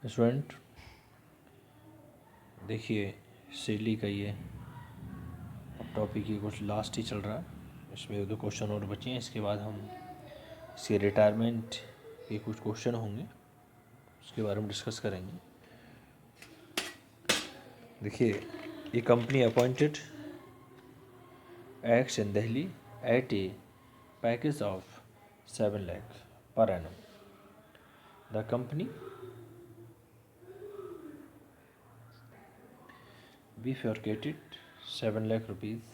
Student देखिए salary का ये टॉपिक ये कुछ लास्ट ही चल रहा है, इसमें 2 क्वेश्चन और बचे हैं। इसके बाद हम इसके रिटायरमेंट के कुछ क्वेश्चन होंगे, उसके बारे में डिस्कस करेंगे। देखिए ये company appointed X in Delhi at a package of 7 lakh per annum. The company bifurcated 7 lakh rupees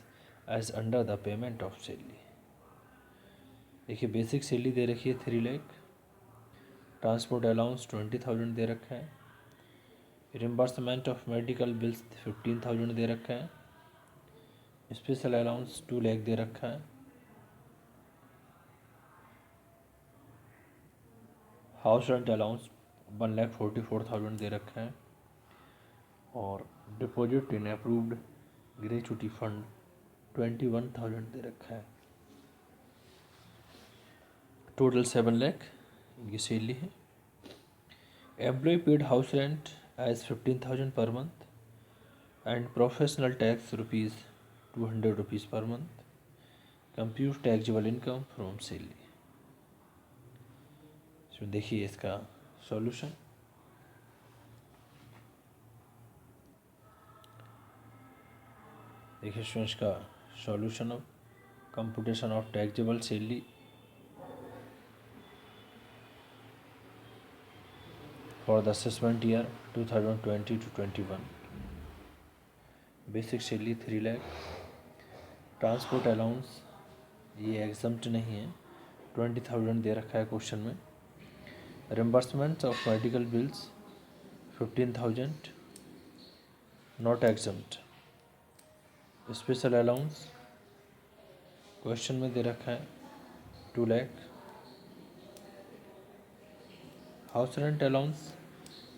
as under the payment of salary. देखिए बेसिक सैलरी दे रखी है 3 लाख, ट्रांसपोर्ट अलाउंस 20,000 दे रखा है, रिम्बर्समेंट ऑफ मेडिकल बिल्स 15,000 दे रखा है, स्पेशल अलाउंस 2 लाख दे रखा है, house rent allowance 1,44,000 दे रखा है और deposit in approved gratuity fund 21,000 दे रखा है। टोटल 7 लाख ये सैलरी है। Employ paid house rent as 15,000 per month and professional tax ₹200 per month. Compute taxable income from salary. इसमें देखिए इसका सॉल्यूशन। देखिए स्टूडेंट्स का solution of computation of taxable salary for the assessment year 2020 to 21। Basic salary 3 lakh, transport allowance ये exempt नहीं है 20,000 दे रखा है क्वेश्चन में। Reimbursement of medical bills 15,000 not exempt. Special allowance question में दे रखा है 2 लाख। हाउस रेंट अलाउंस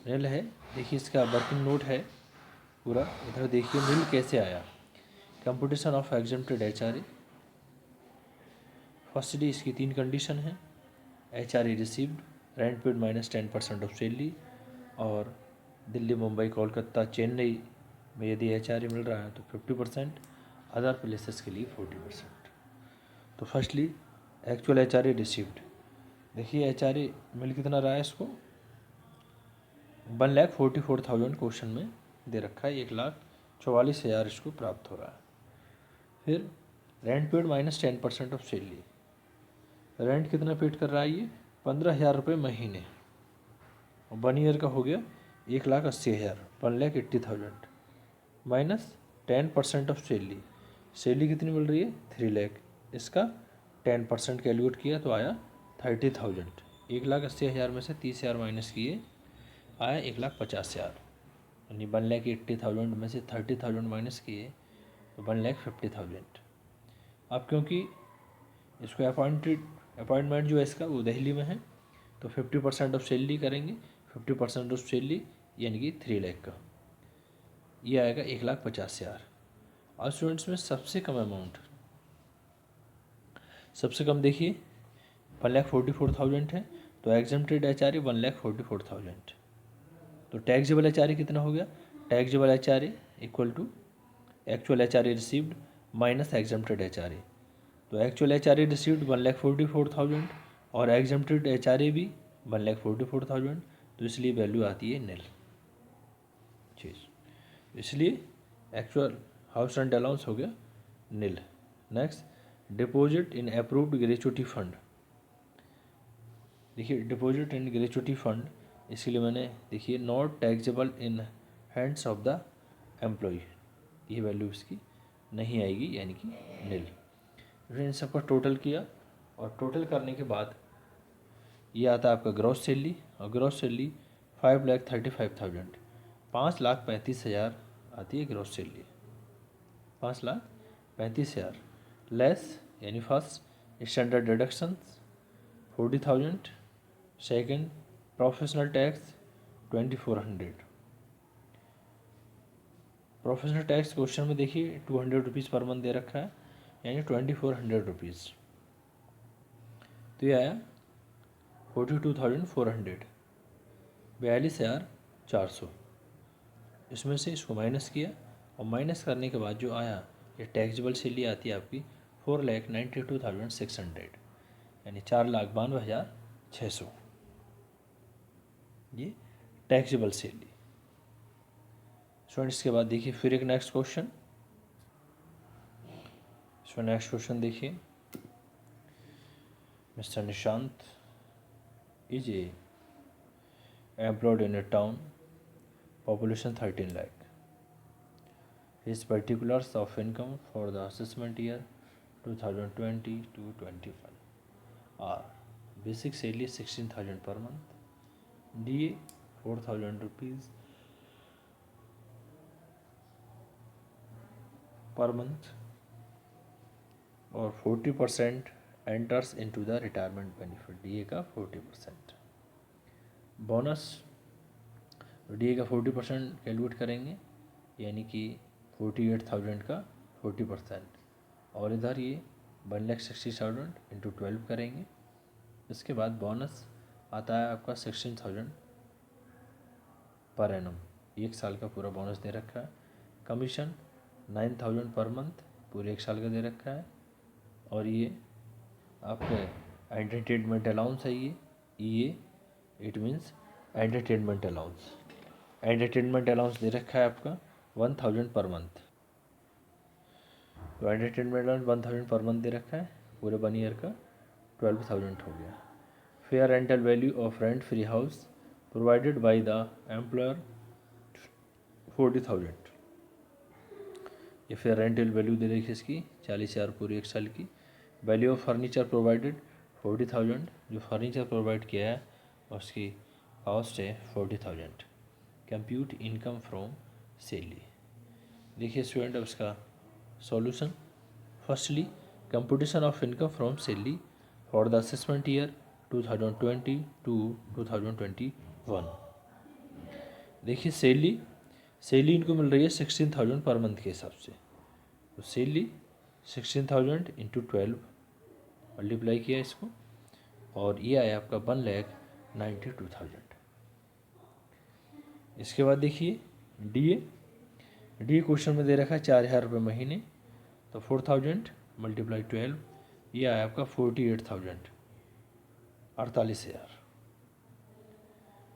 नील है। देखिए इसका वर्किंग नोट है पूरा, इधर देखिए नील कैसे आया। Computation of exempted HRA। First D इसकी 3 कंडीशन है। HRA received, rent paid minus 10% of salary, और दिल्ली मुंबई कोलकाता चेन्नई में यदि HRA मिल रहा है तो 50%, अदर प्लेसेस के लिए 40%। तो फर्स्टली एक्चुअल HRA रिसीव्ड। देखिए HRA मिल कितना रहा है इसको 1,44,000 क्वेश्चन में दे रखा है, 1,44,000 इसको प्राप्त हो रहा है। फिर rent paid minus 10% of salary. Rent कितना पेड कर रहा है ये 15,000 रुपये महीने, और 1 ईयर का हो गया 1,80,000, 1,80,000 माइनस 10% ऑफ सैलरी। सैलरी कितनी मिल रही है 3 लाख, इसका 10% कैलकुलेट किया तो आया 30,000। 1,80,000 में से 30,000 माइनस किए आया 1,50,000, यानी 1,80,000 में से 30,000 माइनस किए तो 1,50,000। अब क्योंकि इसको अपॉइंटमेंट जो है इसका वो दिल्ली में है तो 50% ऑफ सैलरी करेंगे। 50% ऑफ सैलरी यानी कि 3 लाख का ये आएगा 1,50,000। और स्टूडेंट्स में सबसे कम अमाउंट, सबसे कम देखिए 1,44,000 है, तो एग्जम्प्टेड HRA 1,44,000। तो टैक्सेबल HRA कितना हो गया, taxable HRA equal to actual HRA received minus exempted HRA। तो एक्चुअल HRA रिसीव्ड 1,44,000 और एग्जम्प्टेड HRA भी 1,44,000, तो इसलिए वैल्यू आती है नील चीज़, इसलिए एक्चुअल हाउस रेंट अलाउंस हो गया nil. Next deposit in approved gratuity fund. देखिए डिपॉजिट इन ग्रेचुटी फंड इसके लिए मैंने देखिए not taxable in hands of the employee, ये वैल्यू इसकी नहीं आएगी यानी कि नील। फिर इन सब का टोटल किया और टोटल करने के बाद ये आता है आपका ग्रॉस सैलरी, और ग्रॉस सैलरी 5,35,000, 5,35,000 आती है ग्रॉस सैलरी। 5,35,000 लेस यानी first standard deductions 40,000, second professional tax 2,400। Professional tax question में देखिए 200 रुपीज़ पर मंथ दे रखा है, यानी 2,400 रुपीज़, तो ये आया 42,400, 42,000 400, इसमें से इसको माइनस किया और माइनस करने के बाद जो आया ये टैक्सेबल सैलरी आती है आपकी 4,92,600, यानी 4,92,600 ये टैक्सेबल सैलरी। स्टूडेंट इसके बाद देखिए फिर एक नेक्स्ट क्वेश्चन, इसमें नेक्स्ट क्वेश्चन देखिए, mister Nishant is employed in A town, population 13 lakh. His particulars of income for the assessment year 2020 to 21 are basic salary 16,000 per month, DA 4,000 rupees per month, और 40% enters into the retirement benefit, DA का 40%, bonus DA का 40% calculate करेंगे, यानी कि 48,000 का 40%, और इधर ये 1,60,000 इंटू 12 करेंगे। इसके बाद बोनस आता है आपका 16,000 पर एनम, एक साल का पूरा बोनस दे रखा है। कमीशन 9,000 पर मंथ, पूरे एक साल का दे रखा है। और ये आपके एंटरटेनमेंट अलाउंस है, ये it means entertainment allowance, entertainment allowance दे रखा है आपका 1,000 पर मंथ। तो एंटरटेनमेंट अलाउंस 1,000 पर मंथ दे रखा है, पूरे 1 ईयर का 12,000 हो गया। Fair rental value of rent free house provided by the employer 40,000, ये फेयर रेंटल वैल्यू दे रखी है इसकी 40,000 पूरी एक साल की। वैल्यू ऑफ फर्नीचर प्रोवाइडेड 40,000, जो फर्नीचर प्रोवाइड किया है उसकी कॉस्ट है 40,000। Compute income from salary. देखिए स्टूडेंट अब इसका solution, firstly computation of income from salary for the assessment year 2020 to 2021। देखिए सैलरी इनको मिल रही है 16,000 पर मंथ के हिसाब से, तो सैलरी 16,000 इंटू 12 मल्टीप्लाई किया इसको, और ये आया आपका 1,92,000। इसके बाद देखिए डी क्वेश्चन में दे रखा है 4,000 रुपये महीने, तो 4,000 मल्टीप्लाई 12, ये आया आपका 48,000, 48,000।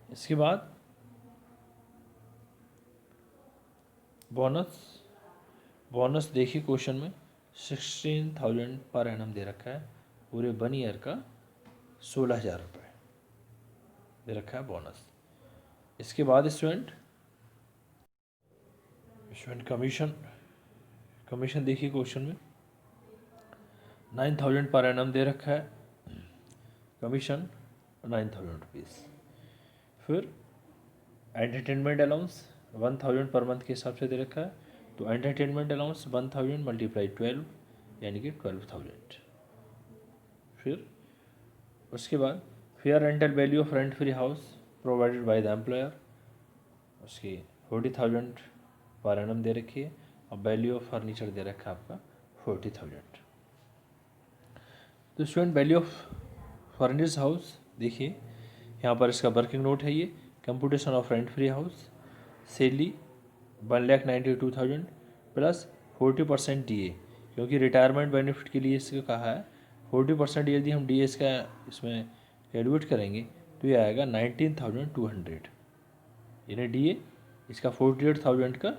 इसके बाद बोनस देखिए क्वेश्चन में 16,000 पर एनम दे रखा है, पूरे 1 ईयर का 16,000 रुपये दे रखा है बोनस। इसके बाद स्टूडेंट कमीशन देखिए क्वेश्चन में 9,000 पर एनम दे रखा है, कमीशन 9,000 रुपीज़। फिर एंटरटेनमेंट अलाउंस 1,000 पर मंथ के हिसाब से दे रखा है, तो एंटरटेनमेंट अलाउंस 1,000 मल्टीप्लाई 12, यानी कि 12,000। फिर उसके बाद fair rental value of rent free house provided by the employer, उसकी 40,000 पर एनम दे रखी है, और वैल्यू ऑफ फर्नीचर दे रखा है आपका 40,000। तो student value of furnished house देखिए यहाँ पर इसका वर्किंग नोट है, ये computation of rent free house salary 1,92,000 plus 40% DA, क्योंकि रिटायरमेंट बेनिफिट के लिए इसको कहा है 40%। यदि हम DA इसका इसमें कैलकुलेट करेंगे तो ये आएगा 19,200, यानी DA इसका 48,000 का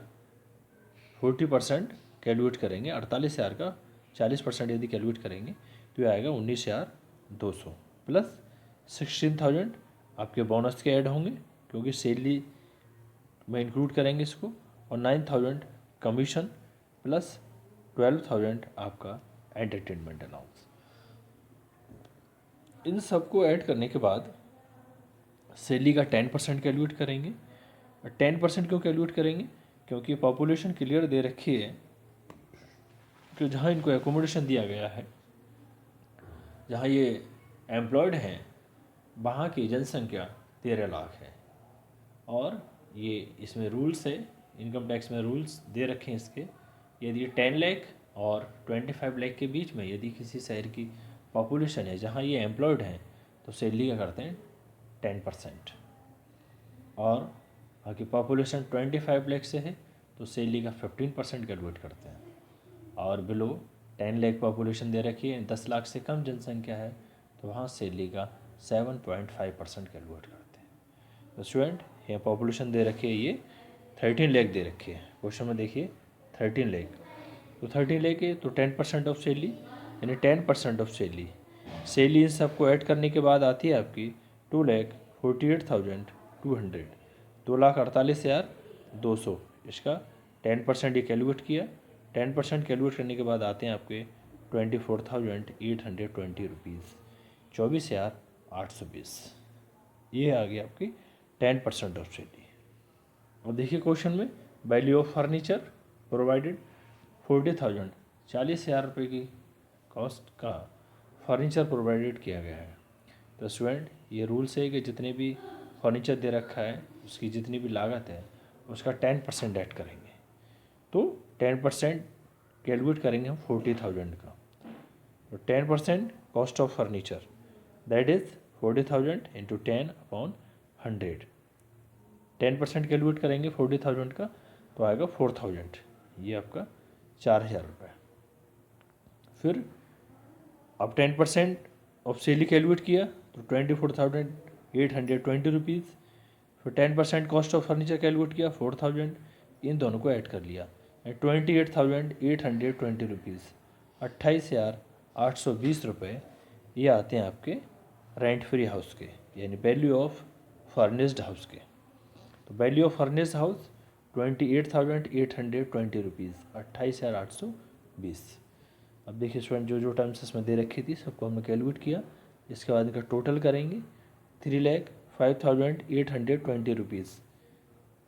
40% कैलकुलेट करेंगे, 48,000 का 40% यदि कैलकुलेट करेंगे तो ये आएगा 19,200 प्लस 16,000 आपके बोनस के ऐड होंगे, क्योंकि सैलरी में इंक्लूड करेंगे इसको, और 9,000 कमीशन प्लस 12,000 आपका एंटरटेनमेंट अलाउंस। इन सबको ऐड करने के बाद सैलरी का 10% कैलकुलेट करेंगे। 10% क्यों कैलकुलेट करेंगे, क्योंकि पॉपुलेशन क्लियर दे रखी है कि जहाँ इनको एकोमोडेशन दिया गया है, जहाँ ये एम्प्लॉयड हैं, वहाँ की जनसंख्या 13 लाख है, और ये इसमें रूल्स है, इनकम टैक्स में रूल्स दे रखे हैं इसके, यदि 10 लाख और 25 लाख के बीच में यदि किसी शहर की पॉपुलेशन है जहाँ ये एम्प्लॉयड हैं, तो सैलरी का करते हैं 10%, और बाकी पॉपुलेशन 25 लाख से है तो सैलरी का 15% कैलकुलेट करते हैं, और बिलो 10 लाख पॉपुलेशन दे रखी है, 10 लाख से कम जनसंख्या है, तो वहाँ सैलरी का 7.5% कैलकुलेट करते हैं। तो स्टूडेंट यहाँ पॉपुलेशन दे रखी है, ये 13 लाख दे रखी है, क्वेश्चन में देखिए 13 लाख, तो 13 लाख है तो 10% ऑफ सैलरी, यानी 10% ऑफ सैलरी, सैलरी इन सबको ऐड करने के बाद आती है आपकी 2,48,200, 2,48,200, इसका 10% ये कैलकुलेट किया, 10% कैलकुलेट करने के बाद आते हैं आपके 24,820 रुपीज़, 24,820, ये आ गई आपकी 10% ऑफ सैलरी। और देखिए क्वेश्चन में वैल्यू ऑफ फर्नीचर प्रोवाइडेड 40,000, 40,000 रुपये की कॉस्ट का फर्नीचर प्रोवाइडेड किया गया है। तो स्टूडेंट ये रूल्स है कि जितने भी फर्नीचर दे रखा है उसकी जितनी भी लागत है उसका 10% ऐड करेंगे, तो 10% कैलकुलेट करेंगे हम 40,000 का, तो 10% cost of furniture that is 40,000 into 10/100, 10% calculate करेंगे 40,000 का तो आएगा 4,000, ये आपका 4,000 रुपये। फिर अब 10% ऑफ सैलरी कैलकुलेट किया तो 24,820 रुपीज़, फिर 10% कॉस्ट ऑफ फर्नीचर कैलकुलेट किया 4,000, इन दोनों को ऐड कर लिया 28,820 रुपीज़, 28,820 रुपये, ये आते हैं आपके रेंट फ्री हाउस के, यानी वैल्यू ऑफ फर्निश्ड हाउस के। तो value of furnished house 28,820 rupees, 28,820। अब देखिए स्टूडेंट जो टर्म्स इसमें दे रखी थी सबको हमने कैलकुलेट किया, इसके बाद इनका टोटल करेंगे 3,05,820 रुपीज़,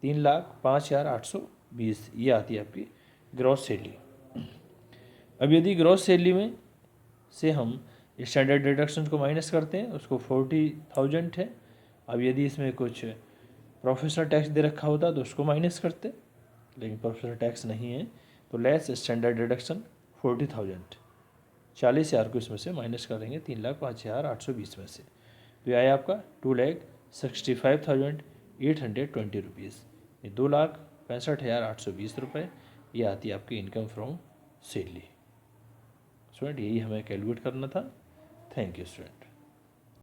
3,05,820, ये आती है आपकी ग्रॉस सैलरी। अब यदि ग्रॉस सैलरी में से हम स्टैंडर्ड डिडक्शन को माइनस करते हैं उसको 40,000 है, अब यदि इसमें कुछ प्रोफेशनल टैक्स दे रखा होता तो उसको माइनस करते, लेकिन प्रोफेशनल टैक्स नहीं है तो लेस स्टैंडर्ड डिडक्शन 40,000, 40,000 को इसमें से माइनस करेंगे 3,05,820 में से, तो यह आया आपका 2,65,820 रुपीज़, ये 2,65,820 रुपये, ये आती है आपकी इनकम फ्रॉम सैलरी। स्टूडेंट यही हमें कैलकुलेट करना था। Thank you student.